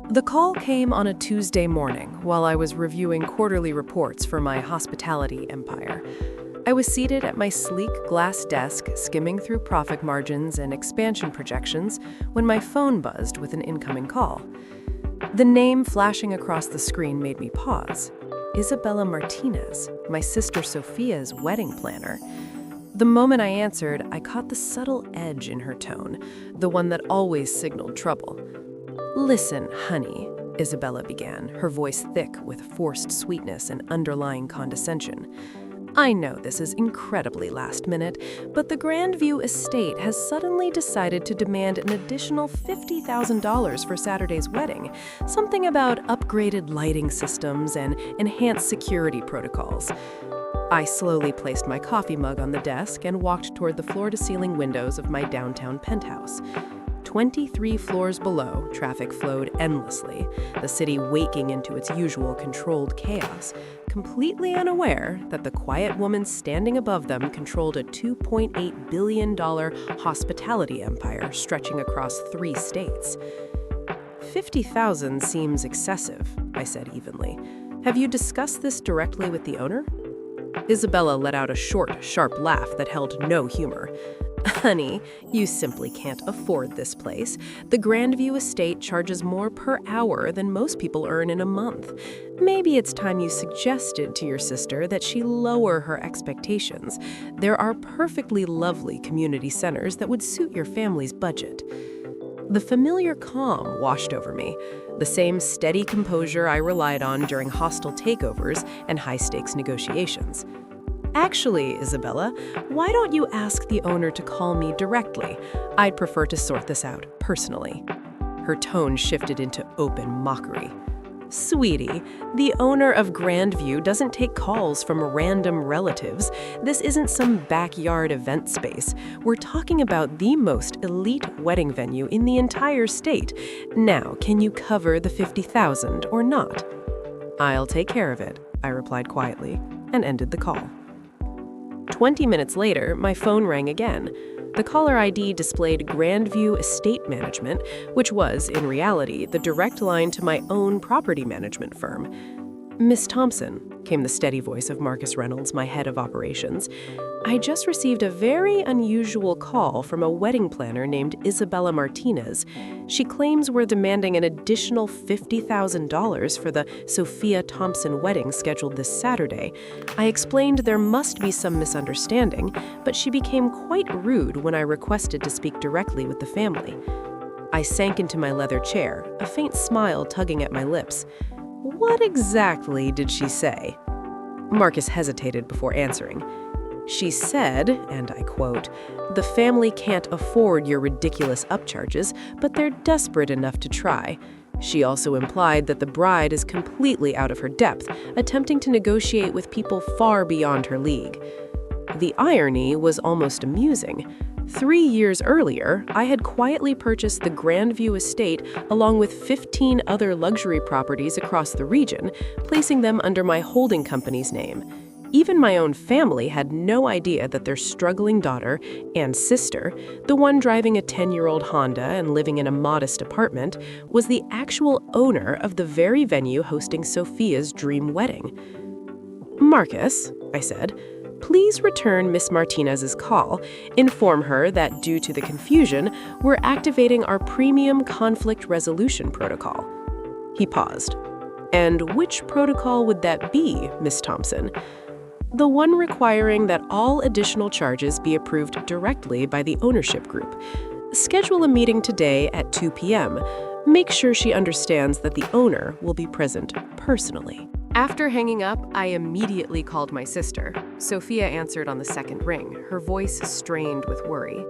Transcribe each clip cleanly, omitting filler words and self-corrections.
The call came on a Tuesday morning while I was reviewing quarterly reports for my hospitality empire. I was seated at my sleek glass desk, skimming through profit margins and expansion projections when my phone buzzed with an incoming call. The name flashing across the screen made me pause. Isabella Martinez, my sister Sophia's wedding planner. The moment I answered, I caught the subtle edge in her tone, the one that always signaled trouble. "Listen, honey," Isabella began, her voice thick with forced sweetness and underlying condescension. "I know this is incredibly last minute, but the Grandview estate has suddenly decided to demand an additional $50,000 for Saturday's wedding, something about upgraded lighting systems and enhanced security protocols." I slowly placed my coffee mug on the desk and walked toward the floor-to-ceiling windows of my downtown penthouse. 23 floors below, traffic flowed endlessly, the city waking into its usual controlled chaos, completely unaware that the quiet woman standing above them controlled a $2.8 billion hospitality empire stretching across 3 states. "50,000 seems excessive," I said evenly. "Have you discussed this directly with the owner?" Isabella let out a short, sharp laugh that held no humor. "Honey, you simply can't afford this place. The Grandview estate charges more per hour than most people earn in a month. Maybe it's time you suggested to your sister that she lower her expectations. There are perfectly lovely community centers that would suit your family's budget." The familiar calm washed over me, the same steady composure I relied on during hostile takeovers and high-stakes negotiations. "Actually, Isabella, why don't you ask the owner to call me directly? I'd prefer to sort this out personally." Her tone shifted into open mockery. "Sweetie, the owner of Grandview doesn't take calls from random relatives. This isn't some backyard event space. We're talking about the most elite wedding venue in the entire state. Now, can you cover the $50,000 or not?" "I'll take care of it," I replied quietly, and ended the call. 20 minutes later, my phone rang again. The caller ID displayed Grandview Estate Management, which was, in reality, the direct line to my own property management firm. "Miss Thompson," came the steady voice of Marcus Reynolds, my head of operations. "I just received a very unusual call from a wedding planner named Isabella Martinez. She claims we're demanding an additional $50,000 for the Sophia Thompson wedding scheduled this Saturday. I explained there must be some misunderstanding, but she became quite rude when I requested to speak directly with the family." I sank into my leather chair, a faint smile tugging at my lips. "What exactly did she say?" Marcus hesitated before answering. "She said, and I quote, 'The family can't afford your ridiculous upcharges, but they're desperate enough to try.' She also implied that the bride is completely out of her depth, attempting to negotiate with people far beyond her league." The irony was almost amusing. 3 years earlier, I had quietly purchased the Grandview estate along with 15 other luxury properties across the region, placing them under my holding company's name. Even my own family had no idea that their struggling daughter and sister, the one driving a 10-year-old Honda and living in a modest apartment, was the actual owner of the very venue hosting Sophia's dream wedding. "Marcus," I said, "please return Miss Martinez's call. Inform her that due to the confusion, we're activating our premium conflict resolution protocol." He paused. "And which protocol would that be, Miss Thompson?" "The one requiring that all additional charges be approved directly by the ownership group. Schedule a meeting today at 2 p.m. Make sure she understands that the owner will be present personally." After hanging up, I immediately called my sister. Sophia answered on the second ring, her voice strained with worry.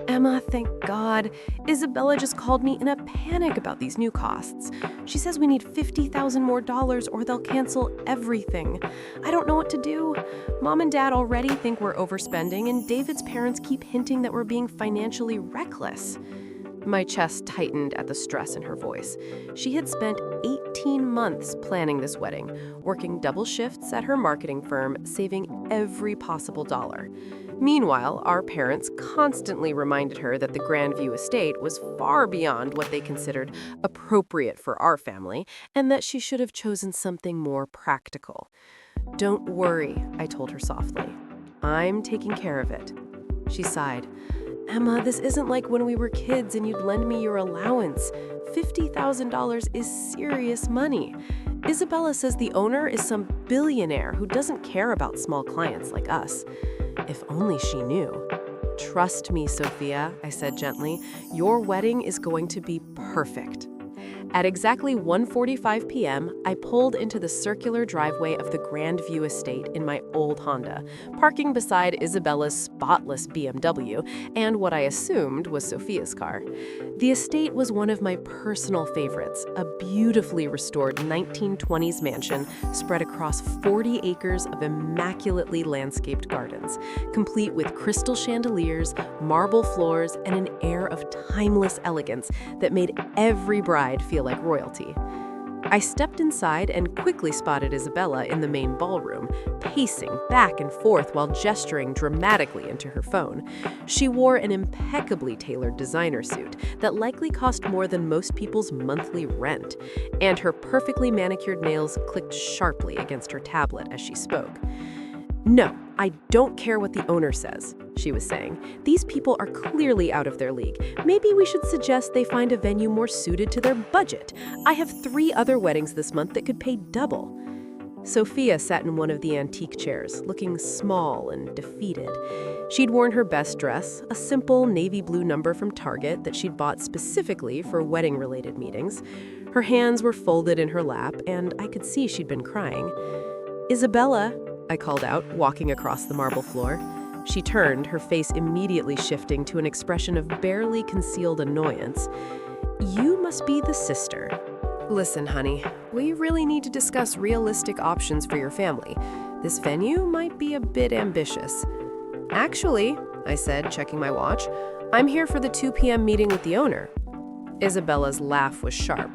"Emma, thank God. Isabella just called me in a panic about these new costs. She says we need $50,000 more or they'll cancel everything. I don't know what to do. Mom and Dad already think we're overspending, and David's parents keep hinting that we're being financially reckless." My chest tightened at the stress in her voice. She had spent 18 months planning this wedding, working double shifts at her marketing firm, saving every possible dollar. Meanwhile, our parents constantly reminded her that the Grandview estate was far beyond what they considered appropriate for our family, and that she should have chosen something more practical. "Don't worry," I told her softly. "I'm taking care of it." She sighed. "Emma, this isn't like when we were kids and you'd lend me your allowance. $50,000 is serious money. Isabella says the owner is some billionaire who doesn't care about small clients like us." If only she knew. "Trust me, Sophia," I said gently. "Your wedding is going to be perfect." At exactly 1:45 p.m., I pulled into the circular driveway of the Grandview estate in my old Honda, parking beside Isabella's spotless BMW and what I assumed was Sophia's car. The estate was one of my personal favorites, a beautifully restored 1920s mansion spread across 40 acres of immaculately landscaped gardens, complete with crystal chandeliers, marble floors, and an air of timeless elegance that made every bride feel like royalty. I stepped inside and quickly spotted Isabella in the main ballroom, pacing back and forth while gesturing dramatically into her phone. She wore an impeccably tailored designer suit that likely cost more than most people's monthly rent, and her perfectly manicured nails clicked sharply against her tablet as she spoke. "No, I don't care what the owner says," she was saying. "These people are clearly out of their league. Maybe we should suggest they find a venue more suited to their budget. I have 3 other weddings this month that could pay double." Sophia sat in one of the antique chairs, looking small and defeated. She'd worn her best dress, a simple navy blue number from Target that she'd bought specifically for wedding-related meetings. Her hands were folded in her lap, and I could see she'd been crying. "Isabella," I called out, walking across the marble floor. She turned, her face immediately shifting to an expression of barely concealed annoyance. "You must be the sister. Listen, honey, we really need to discuss realistic options for your family. This venue might be a bit ambitious." "Actually," I said, checking my watch, "I'm here for the 2 p.m. meeting with the owner." Isabella's laugh was sharp.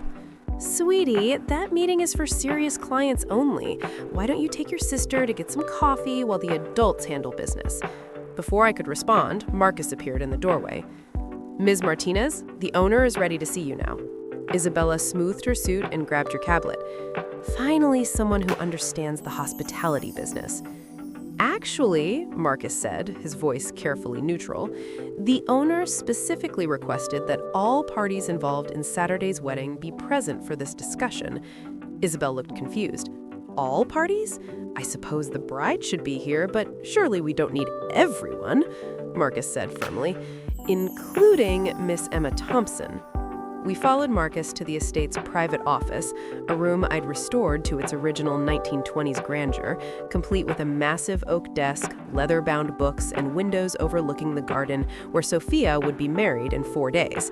"Sweetie, that meeting is for serious clients only. Why don't you take your sister to get some coffee while the adults handle business?" Before I could respond, Marcus appeared in the doorway. "Ms. Martinez, the owner is ready to see you now." Isabella smoothed her suit and grabbed her tablet. "Finally, someone who understands the hospitality business." "Actually," Marcus said, his voice carefully neutral, "the owner specifically requested that all parties involved in Saturday's wedding be present for this discussion." Isabel looked confused. "All parties? I suppose the bride should be here, but surely we don't need everyone," Marcus said firmly, "including Miss Emma Thompson." We followed Marcus to the estate's private office, a room I'd restored to its original 1920s grandeur, complete with a massive oak desk, leather-bound books, and windows overlooking the garden where Sophia would be married in 4 days.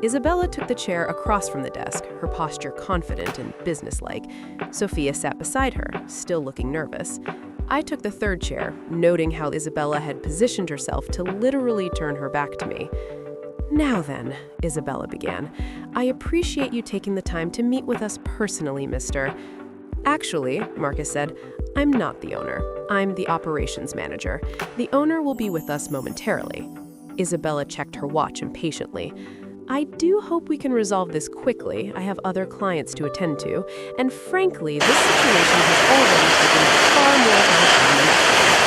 Isabella took the chair across from the desk, her posture confident and businesslike. Sophia sat beside her, still looking nervous. I took the third chair, noting how Isabella had positioned herself to literally turn her back to me. "Now then," Isabella began, "I appreciate you taking the time to meet with us personally, mister." "Actually," Marcus said, "I'm not the owner. I'm the operations manager. The owner will be with us momentarily." Isabella checked her watch impatiently. "I do hope we can resolve this quickly. I have other clients to attend to, and frankly, this situation has already taken far more of my time than expected."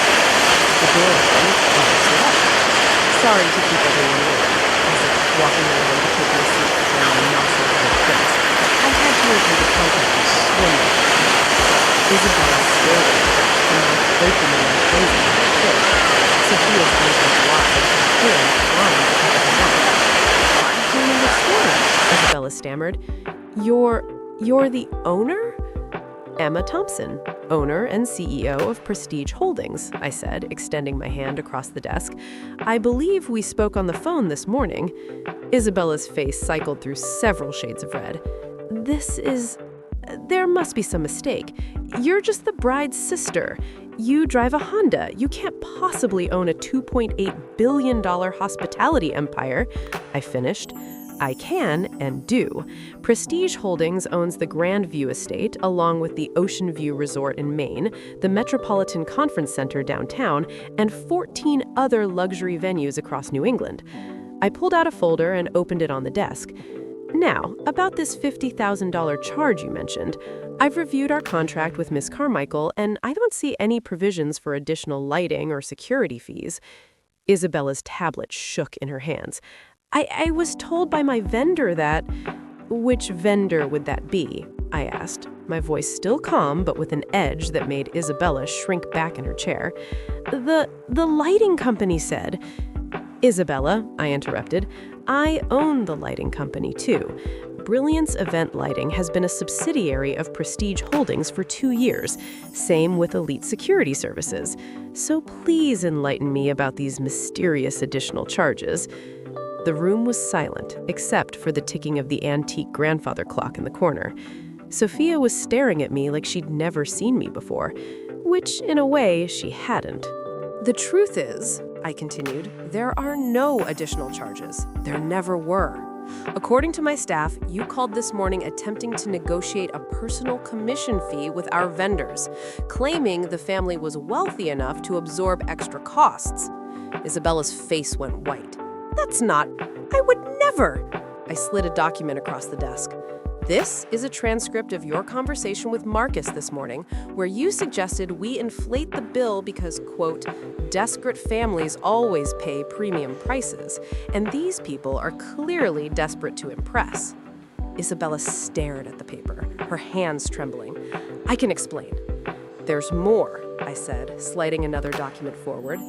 The door opened, and I stood up. "Sorry to keep everyone waiting," I said, walking over to take my seat behind the massive oak desk. "I had to review the contract one more time." Isabella stared at me, her mouth opening and closing like a fish. Sophia's eyes were wide, her hands flying to cover her mouth. "I don't understand," Isabella stammered. You're the owner?" "Emma Thompson, owner and CEO of Prestige Holdings," I said, extending my hand across the desk. "I believe we spoke on the phone this morning." Isabella's face cycled through several shades of red. There must be some mistake. You're just the bride's sister. You drive a Honda. You can't possibly own a $2.8 billion hospitality empire," I finished. I can and do. Prestige Holdings owns the Grand View Estate, along with the Ocean View Resort in Maine, the Metropolitan Conference Center downtown, and 14 other luxury venues across New England. I pulled out a folder and opened it on the desk. Now, about this $50,000 charge you mentioned, I've reviewed our contract with Miss Carmichael, and I don't see any provisions for additional lighting or security fees. Isabella's tablet shook in her hands. I was told by my vendor that... Which vendor would that be? I asked, my voice still calm but with an edge that made Isabella shrink back in her chair. The lighting company said... Isabella, I interrupted, I own the lighting company too. Brilliance Event Lighting has been a subsidiary of Prestige Holdings for 2 years, same with Elite Security Services. So please enlighten me about these mysterious additional charges. The room was silent, except for the ticking of the antique grandfather clock in the corner. Sophia was staring at me like she'd never seen me before, which, in a way, she hadn't. The truth is, I continued, there are no additional charges. There never were. According to my staff, you called this morning attempting to negotiate a personal commission fee with our vendors, claiming the family was wealthy enough to absorb extra costs. Isabella's face went white. That's not... I would never... I slid a document across the desk. This is a transcript of your conversation with Marcus this morning, where you suggested we inflate the bill because, quote, desperate families always pay premium prices, and these people are clearly desperate to impress. Isabella stared at the paper, her hands trembling. I can explain. There's more, I said, sliding another document forward.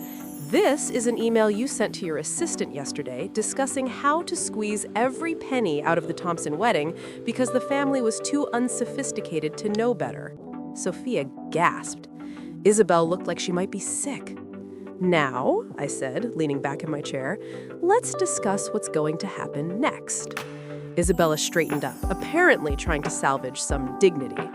This is an email you sent to your assistant yesterday discussing how to squeeze every penny out of the Thompson wedding because the family was too unsophisticated to know better. Sophia gasped. Isabel looked like she might be sick. Now, I said, leaning back in my chair, let's discuss what's going to happen next. Isabella straightened up, apparently trying to salvage some dignity.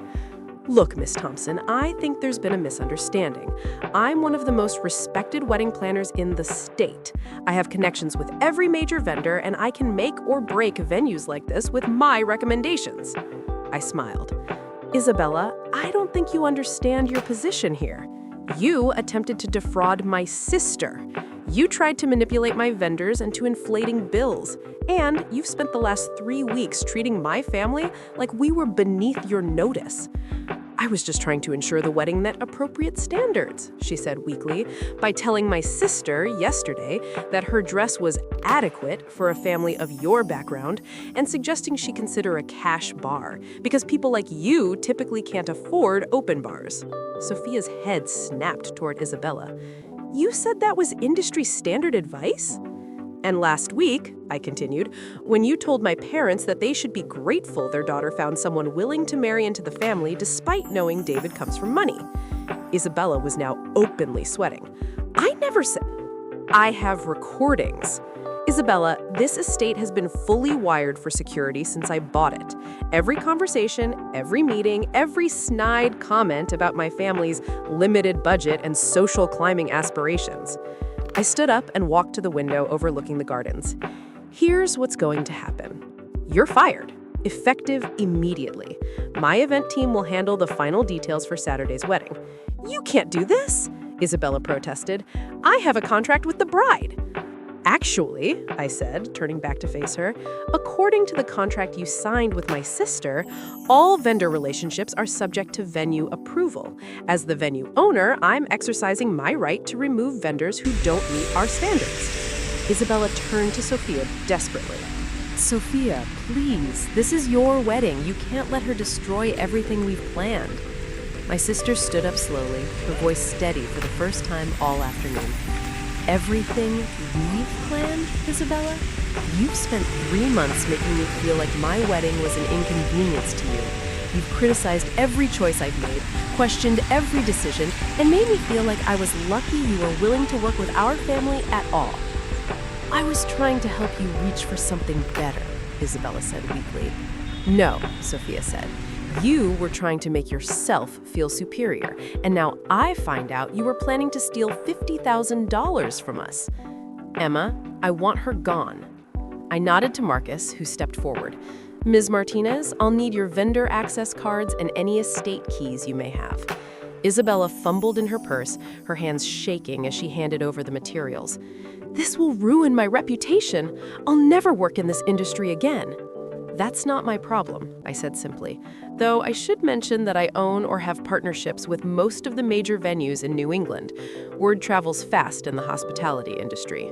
Look, Miss Thompson, I think there's been a misunderstanding. I'm one of the most respected wedding planners in the state. I have connections with every major vendor, and I can make or break venues like this with my recommendations. I smiled. Isabella, I don't think you understand your position here. You attempted to defraud my sister. You tried to manipulate my vendors into inflating bills. And you've spent the last 3 weeks treating my family like we were beneath your notice. I was just trying to ensure the wedding met appropriate standards, she said weakly, by telling my sister yesterday that her dress was adequate for a family of your background and suggesting she consider a cash bar because people like you typically can't afford open bars. Sophia's head snapped toward Isabella. You said that was industry standard advice? And last week, I continued, when you told my parents that they should be grateful their daughter found someone willing to marry into the family despite knowing David comes from money. Isabella was now openly sweating. I never said... I have recordings. Isabella, this estate has been fully wired for security since I bought it. Every conversation, every meeting, every snide comment about my family's limited budget and social climbing aspirations. I stood up and walked to the window overlooking the gardens. Here's what's going to happen. You're fired, effective immediately. My event team will handle the final details for Saturday's wedding. You can't do this, Isabella protested. I have a contract with the bride. Actually, I said, turning back to face her, according to the contract you signed with my sister, all vendor relationships are subject to venue approval. As the venue owner, I'm exercising my right to remove vendors who don't meet our standards. Isabella turned to Sophia desperately. Sophia, please, this is your wedding. You can't let her destroy everything we've planned. My sister stood up slowly, her voice steady for the first time all afternoon. Everything we've planned, Isabella? You've spent 3 months making me feel like my wedding was an inconvenience to you. You've criticized every choice I've made, questioned every decision, and made me feel like I was lucky you were willing to work with our family at all. I was trying to help you reach for something better, Isabella said weakly. No, Sophia said. You were trying to make yourself feel superior, and now I find out you were planning to steal $50,000 from us. Emma, I want her gone. I nodded to Marcus, who stepped forward. Ms. Martinez, I'll need your vendor access cards and any estate keys you may have. Isabella fumbled in her purse, her hands shaking as she handed over the materials. This will ruin my reputation. I'll never work in this industry again. That's not my problem, I said simply, though I should mention that I own or have partnerships with most of the major venues in New England. Word travels fast in the hospitality industry.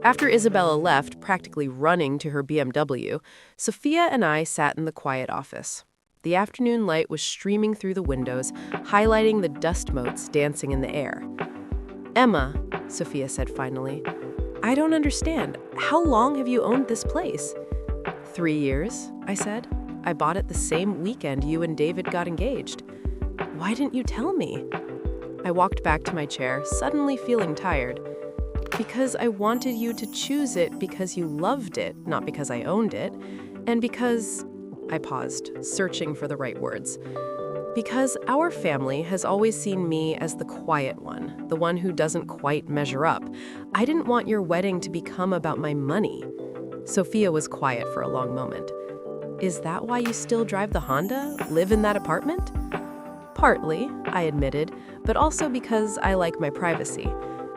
After Isabella left, practically running to her BMW, Sophia and I sat in the quiet office. The afternoon light was streaming through the windows, highlighting the dust motes dancing in the air. Emma, Sophia said finally, I don't understand. How long have you owned this place? 3 years, I said. I bought it the same weekend you and David got engaged. Why didn't you tell me? I walked back to my chair, suddenly feeling tired. Because I wanted you to choose it because you loved it, not because I owned it, and because... I paused, searching for the right words. Because our family has always seen me as the quiet one, the one who doesn't quite measure up. I didn't want your wedding to become about my money. Sophia was quiet for a long moment. Is that why you still drive the Honda, live in that apartment? Partly, I admitted, but also because I like my privacy.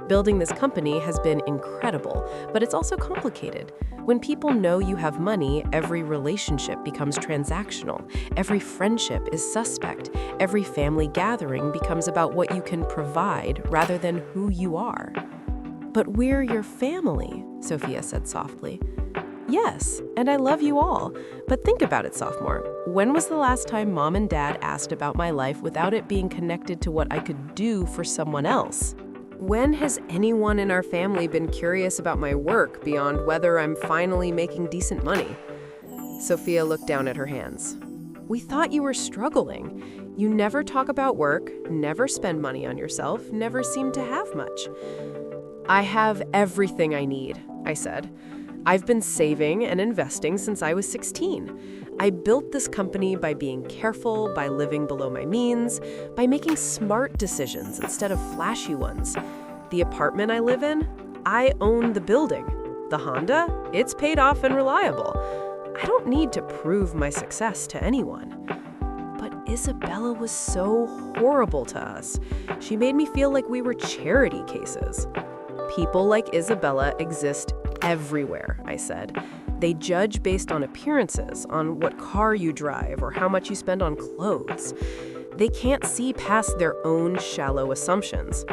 Building this company has been incredible, but it's also complicated. When people know you have money, every relationship becomes transactional. Every friendship is suspect. Every family gathering becomes about what you can provide rather than who you are. But we're your family, Sophia said softly. Yes, and I love you all. But think about it, sophomore. When was the last time Mom and Dad asked about my life without it being connected to what I could do for someone else? When has anyone in our family been curious about my work beyond whether I'm finally making decent money? Sophia looked down at her hands. We thought you were struggling. You never talk about work, never spend money on yourself, never seem to have much. I have everything I need, I said. I've been saving and investing since I was 16. I built this company by being careful, by living below my means, by making smart decisions instead of flashy ones. The apartment I live in, I own the building. The Honda, it's paid off and reliable. I don't need to prove my success to anyone. But Isabella was so horrible to us. She made me feel like we were charity cases. People like Isabella exist everywhere, I said. They judge based on appearances, on what car you drive or how much you spend on clothes. They can't see past their own shallow assumptions.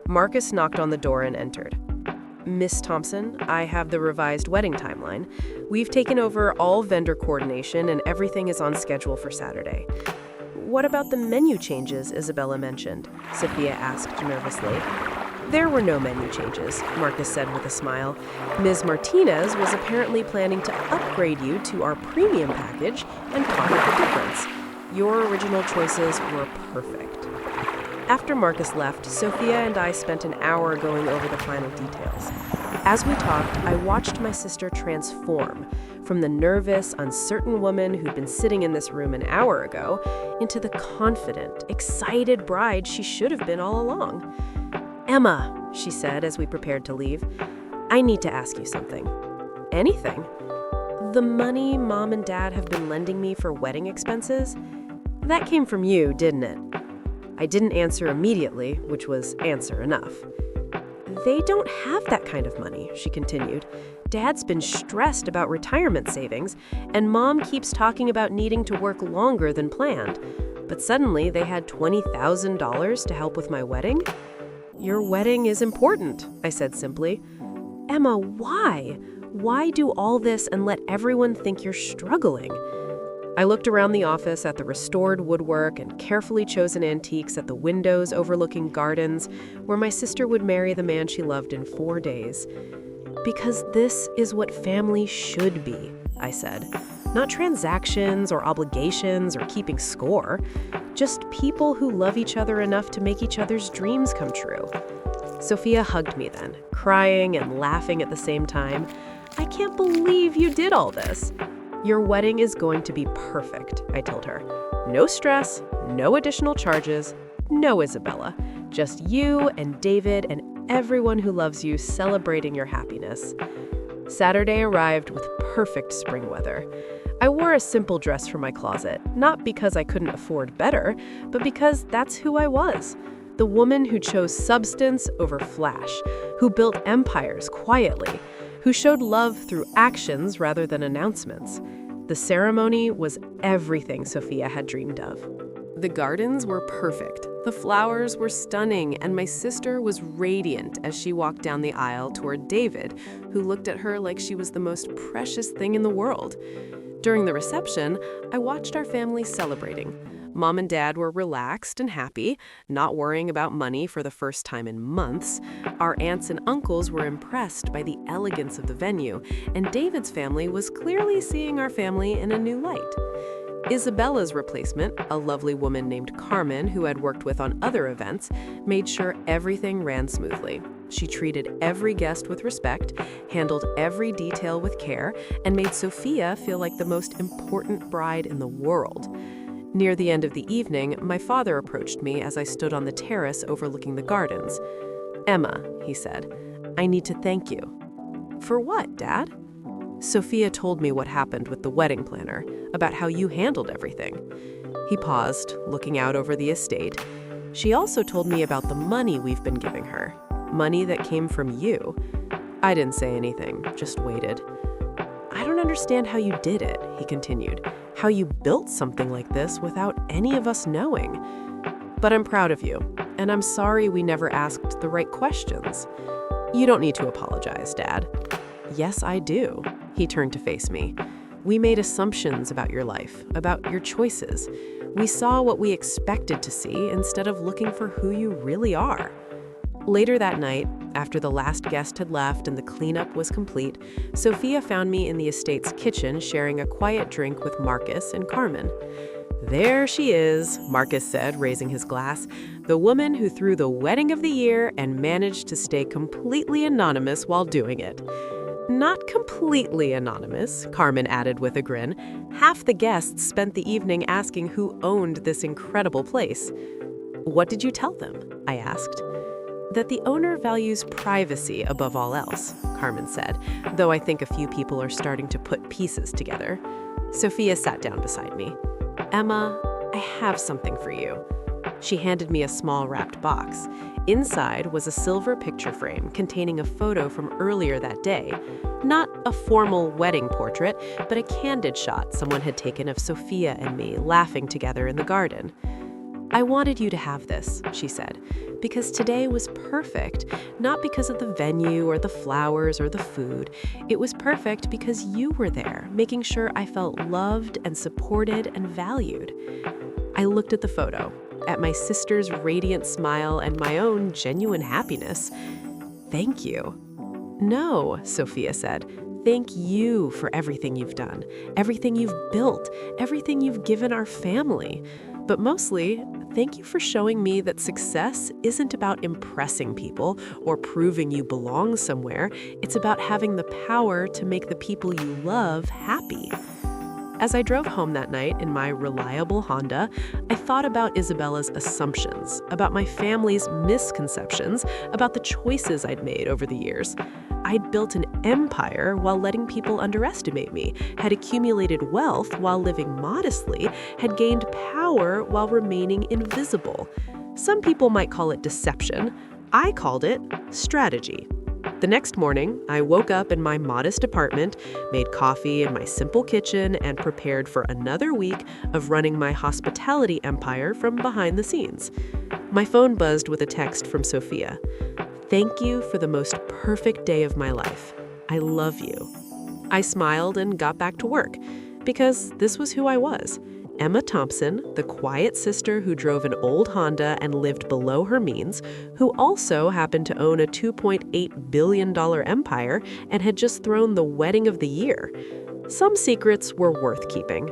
Marcus knocked on the door and entered. Miss Thompson, I have the revised wedding timeline. We've taken over all vendor coordination and everything is on schedule for Saturday. What about the menu changes Isabella mentioned? Sophia asked nervously. There were no menu changes, Marcus said with a smile. Ms. Martinez was apparently planning to upgrade you to our premium package and pocket the difference. Your original choices were perfect. After Marcus left, Sophia and I spent an hour going over the final details. As we talked, I watched my sister transform from the nervous, uncertain woman who'd been sitting in this room an hour ago into the confident, excited bride she should have been all along. Emma, she said as we prepared to leave, I need to ask you something. Anything? The money Mom and Dad have been lending me for wedding expenses, that came from you, didn't it? I didn't answer immediately, which was answer enough. They don't have that kind of money, she continued. Dad's been stressed about retirement savings, and Mom keeps talking about needing to work longer than planned. But suddenly they had $20,000 to help with my wedding? Your wedding is important, I said simply. Emma, why? Why do all this and let everyone think you're struggling? I looked around the office at the restored woodwork and carefully chosen antiques at the windows overlooking gardens where my sister would marry the man she loved in 4 days. Because this is what family should be, I said. Not transactions or obligations or keeping score. Just people who love each other enough to make each other's dreams come true. Sophia hugged me then, crying and laughing at the same time. I can't believe you did all this. Your wedding is going to be perfect, I told her. No stress, no additional charges, no Isabella. Just you and David and everyone who loves you celebrating your happiness. Saturday arrived with perfect spring weather. I wore a simple dress from my closet, not because I couldn't afford better, but because that's who I was. The woman who chose substance over flash, who built empires quietly, who showed love through actions rather than announcements. The ceremony was everything Sophia had dreamed of. The gardens were perfect. The flowers were stunning, and my sister was radiant as she walked down the aisle toward David, who looked at her like she was the most precious thing in the world. During the reception, I watched our family celebrating. Mom and Dad were relaxed and happy, not worrying about money for the first time in months. Our aunts and uncles were impressed by the elegance of the venue, and David's family was clearly seeing our family in a new light. Isabella's replacement, a lovely woman named Carmen who I'd worked with on other events, made sure everything ran smoothly. She treated every guest with respect, handled every detail with care, and made Sophia feel like the most important bride in the world. Near the end of the evening, my father approached me as I stood on the terrace overlooking the gardens. "Emma," he said, "I need to thank you." "For what, Dad?" "Sophia told me what happened with the wedding planner, about how you handled everything." He paused, looking out over the estate. "She also told me about the money we've been giving her, money that came from you." I didn't say anything, just waited. "I don't understand how you did it," he continued, "how you built something like this without any of us knowing. But I'm proud of you, and I'm sorry we never asked the right questions." "You don't need to apologize, Dad." "Yes, I do." He turned to face me. "We made assumptions about your life, about your choices. We saw what we expected to see instead of looking for who you really are." Later that night, after the last guest had left and the cleanup was complete, Sophia found me in the estate's kitchen sharing a quiet drink with Marcus and Carmen. "There she is," Marcus said, raising his glass, "the woman who threw the wedding of the year and managed to stay completely anonymous while doing it." "Not completely anonymous," Carmen added with a grin. "Half the guests spent the evening asking who owned this incredible place." "What did you tell them?" I asked. "That the owner values privacy above all else," Carmen said, though I think a few people are starting to put pieces together. Sophia sat down beside me. "Emma, I have something for you." She handed me a small wrapped box. Inside was a silver picture frame containing a photo from earlier that day. Not a formal wedding portrait, but a candid shot someone had taken of Sophia and me laughing together in the garden. "I wanted you to have this," she said, "because today was perfect, not because of the venue or the flowers or the food. It was perfect because you were there, making sure I felt loved and supported and valued." I looked at the photo, at my sister's radiant smile and my own genuine happiness. "Thank you." "No," Sophia said. "Thank you for everything you've done, everything you've built, everything you've given our family. But mostly, thank you for showing me that success isn't about impressing people or proving you belong somewhere. It's about having the power to make the people you love happy." As I drove home that night in my reliable Honda, I thought about Isabella's assumptions, about my family's misconceptions, about the choices I'd made over the years. I'd built an empire while letting people underestimate me, had accumulated wealth while living modestly, had gained power while remaining invisible. Some people might call it deception. I called it strategy. The next morning, I woke up in my modest apartment, made coffee in my simple kitchen, and prepared for another week of running my hospitality empire from behind the scenes. My phone buzzed with a text from Sophia. "Thank you for the most perfect day of my life. I love you." I smiled and got back to work, because this was who I was. Emma Thompson, the quiet sister who drove an old Honda and lived below her means, who also happened to own a $2.8 billion empire and had just thrown the wedding of the year. Some secrets were worth keeping,